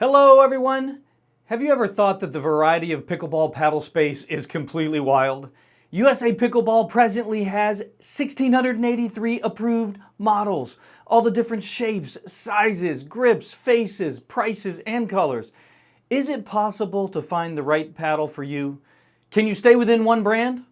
Hello everyone! Have you ever thought that the variety of pickleball paddle space is completely wild? USA Pickleball presently has 1,683 approved models, all the different shapes, sizes, grips, faces, prices, and colors. Is it possible to find the right paddle for you? Can you stay within one brand?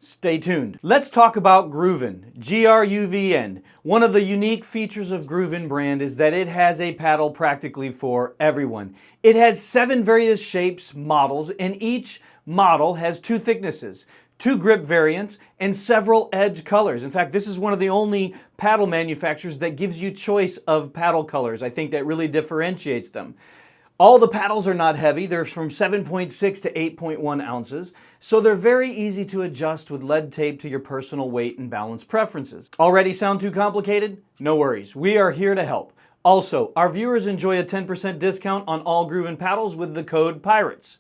Stay tuned. Let's talk about GRUVN, G-R-U-V-N. One of the unique features of GRUVN brand is that it has a paddle practically for everyone. It has 7 various shapes, models, and each model has 2 thicknesses, 2 grip variants, and several edge colors. In fact, this is one of the only paddle manufacturers that gives you choice of paddle colors. I think that really differentiates them. All the paddles are not heavy. They're from 7.6 to 8.1 ounces, so they're very easy to adjust with lead tape to your personal weight and balance preferences. Already sound too complicated? No worries. We are here to help. Also, our viewers enjoy a 10% discount on all GRUVN paddles with the code PIRATES.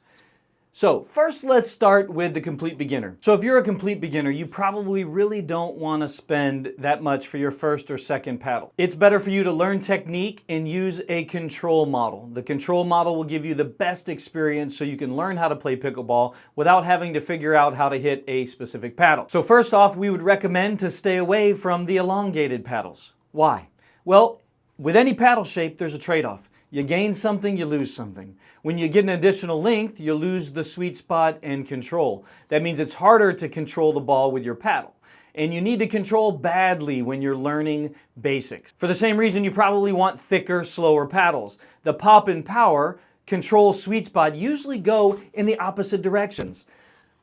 So first, let's start with the complete beginner. So if you're a complete beginner, you probably really don't want to spend that much for your first or second paddle. It's better for you to learn technique and use a control model. The control model will give you the best experience so you can learn how to play pickleball without having to figure out how to hit a specific paddle. So first off, we would recommend to stay away from the elongated paddles. Why? Well, with any paddle shape, there's a trade-off. You gain something, you lose something. When you get an additional length, you lose the sweet spot and control. That means it's harder to control the ball with your paddle. And you need to control badly when you're learning basics. For the same reason, you probably want thicker, slower paddles. The pop and power, control, sweet spot usually go in the opposite directions.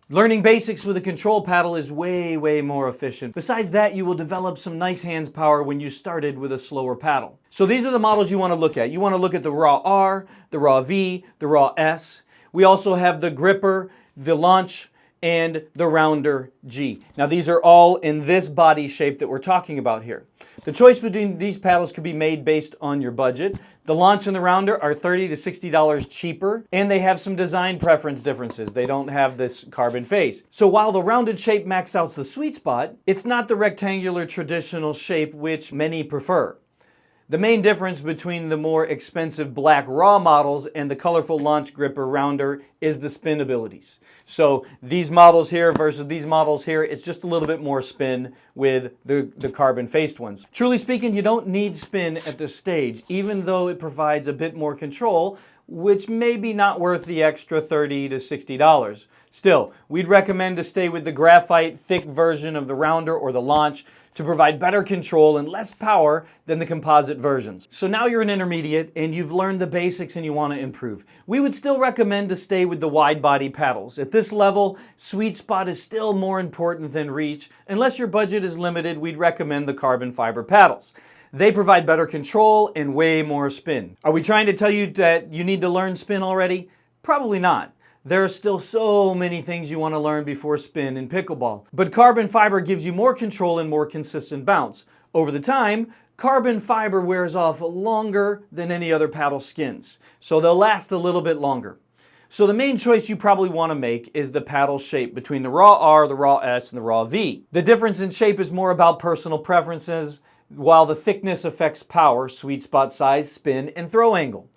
Learning basics with a control paddle is way more efficient. Besides that, you will develop some nice hands power when you started with a slower paddle. So these are the models you want to look at. You want to look at the raw R, the raw V, the raw S. We also have the gripper, the launch, and the rounder G. Now these are all in this body shape that we're talking about here. The choice between these paddles could be made based on your budget. The launch and the rounder are $30 to $60 cheaper, and they have some design preference differences. They don't have this carbon face. So while the rounded shape max outs the sweet spot, it's not the rectangular traditional shape which many prefer. The main difference between the more expensive black raw models and the colorful launch gripper rounder is the spin abilities. So these models here versus these models here, it's just a little bit more spin with the carbon faced ones. Truly speaking, you don't need spin at this stage, even though it provides a bit more control, which may be not worth the extra $30 to $60. Still, we'd recommend to stay with the graphite thick version of the rounder or the launch to provide better control and less power than the composite versions. So now you're an intermediate and you've learned the basics and you want to improve. We would still recommend to stay with the wide body paddles. At this level, sweet spot is still more important than reach. Unless your budget is limited, we'd recommend the carbon fiber paddles. They provide better control and way more spin. Are we trying to tell you that you need to learn spin already? Probably not. There are still so many things you want to learn before spin in pickleball. But carbon fiber gives you more control and more consistent bounce. Over the time, carbon fiber wears off longer than any other paddle skins, so they'll last a little bit longer. So the main choice you probably want to make is the paddle shape between the raw R, the raw S, and the raw V. The difference in shape is more about personal preferences, while the thickness affects power, sweet spot size, spin, and throw angle.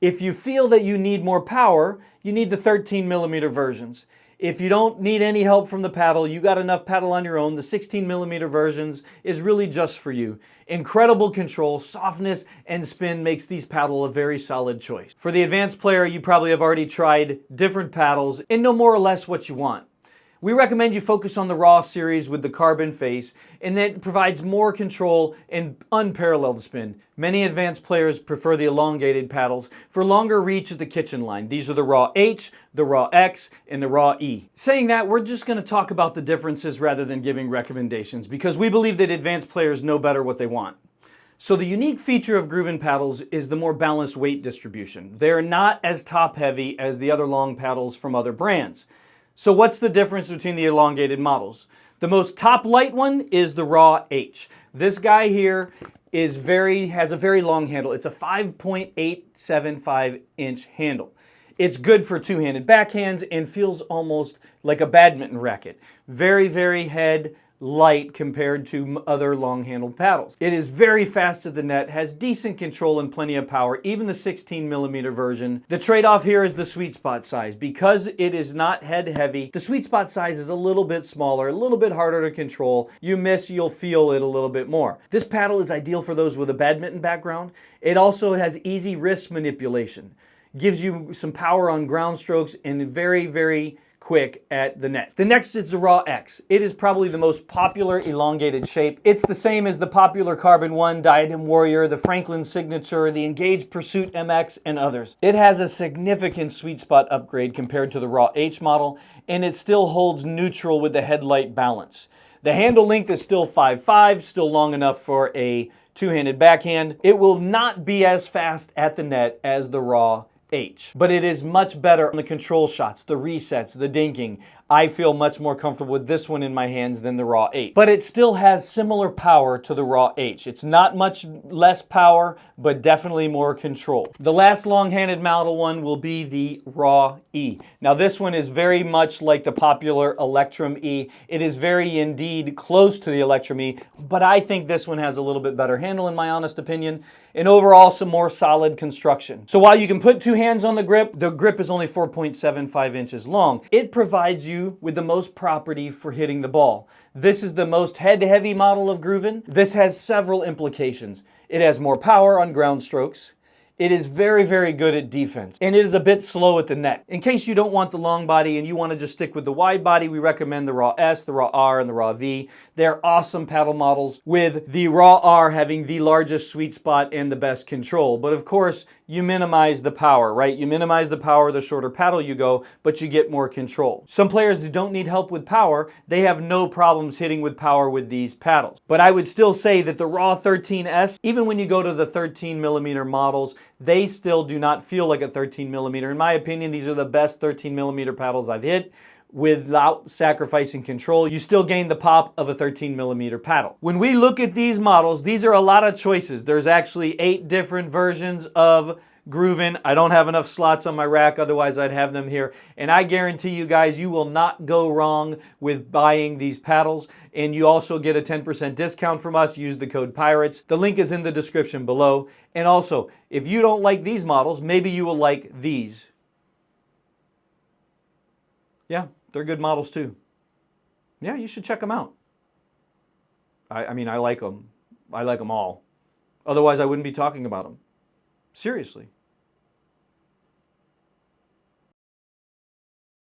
If you feel that you need more power, you need the 13mm versions. If you don't need any help from the paddle, you got enough paddle on your own, the 16mm versions is really just for you. Incredible control, softness, and spin makes these paddle a very solid choice. For the advanced player, you probably have already tried different paddles and know more or less what you want. We recommend you focus on the raw series with the carbon face, and that provides more control and unparalleled spin. Many advanced players prefer the elongated paddles for longer reach at the kitchen line. These are the raw H, the raw X, and the raw E. Saying that, we're just going to talk about the differences rather than giving recommendations because we believe that advanced players know better what they want. So the unique feature of GRUVN paddles is the more balanced weight distribution. They're not as top heavy as the other long paddles from other brands. So what's the difference between the elongated models? The most top light one is the raw H. This guy here has a very long handle. It's a 5.875 inch handle. It's good for two-handed backhands and feels almost like a badminton racket. Very head light compared to other long-handled paddles. It is very fast to the net, has decent control and plenty of power, even the 16mm version. The trade-off here is the sweet spot size. Because it is not head heavy, the sweet spot size is a little bit smaller, a little bit harder to control. You miss, you'll feel it a little bit more. This paddle is ideal for those with a badminton background. It also has easy wrist manipulation. Gives you some power on ground strokes and very quick at the net. The next is the Raw X. It is probably the most popular elongated shape. It's the same as the popular Carbon 1, Diadem Warrior, the Franklin Signature, the Engage Pursuit MX, and others. It has a significant sweet spot upgrade compared to the Raw H model, and it still holds neutral with the headlight balance. The handle length is still 5'5", still long enough for a two-handed backhand. It will not be as fast at the net as the Raw H, but it is much better on the control shots, the resets, the dinking. I feel much more comfortable with this one in my hands than the Raw H. But it still has similar power to the Raw H. It's not much less power, but definitely more control. The last long-handed model one will be the Raw E. Now this one is very much like the popular Electrum E. It is very indeed close to the Electrum E, but I think this one has a little bit better handle in my honest opinion, and overall some more solid construction. So while you can put two hands on the grip is only 4.75 inches long. It provides you with the most property for hitting the ball. This is the most head-heavy model of GRUVN. This has several implications. It has more power on ground strokes. It is very good at defense, and it is a bit slow at the net. In case you don't want the long body and you want to just stick with the wide body, we recommend the Raw S, the Raw R, and the Raw V. They're awesome paddle models, with the Raw R having the largest sweet spot and the best control. But of course, you minimize the power, right? You minimize the power the shorter paddle you go, but you get more control. Some players who don't need help with power, they have no problems hitting with power with these paddles. But I would still say that the Raw 13S, even when you go to the 13mm models, they still do not feel like a 13mm. In my opinion, these are the best 13mm paddles I've hit without sacrificing control. You still gain the pop of a 13mm paddle. When we look at these models, these are a lot of choices. There's actually 8 different versions of GRUVN. I don't have enough slots on my rack, otherwise I'd have them here. And I guarantee you guys, you will not go wrong with buying these paddles. And you also get a 10% discount from us. Use the code PIRATES. The link is in the description below. And also, if you don't like these models, maybe you will like these. Yeah, they're good models too. Yeah, you should check them out. I mean, I like them. I like them all. Otherwise, I wouldn't be talking about them. Seriously.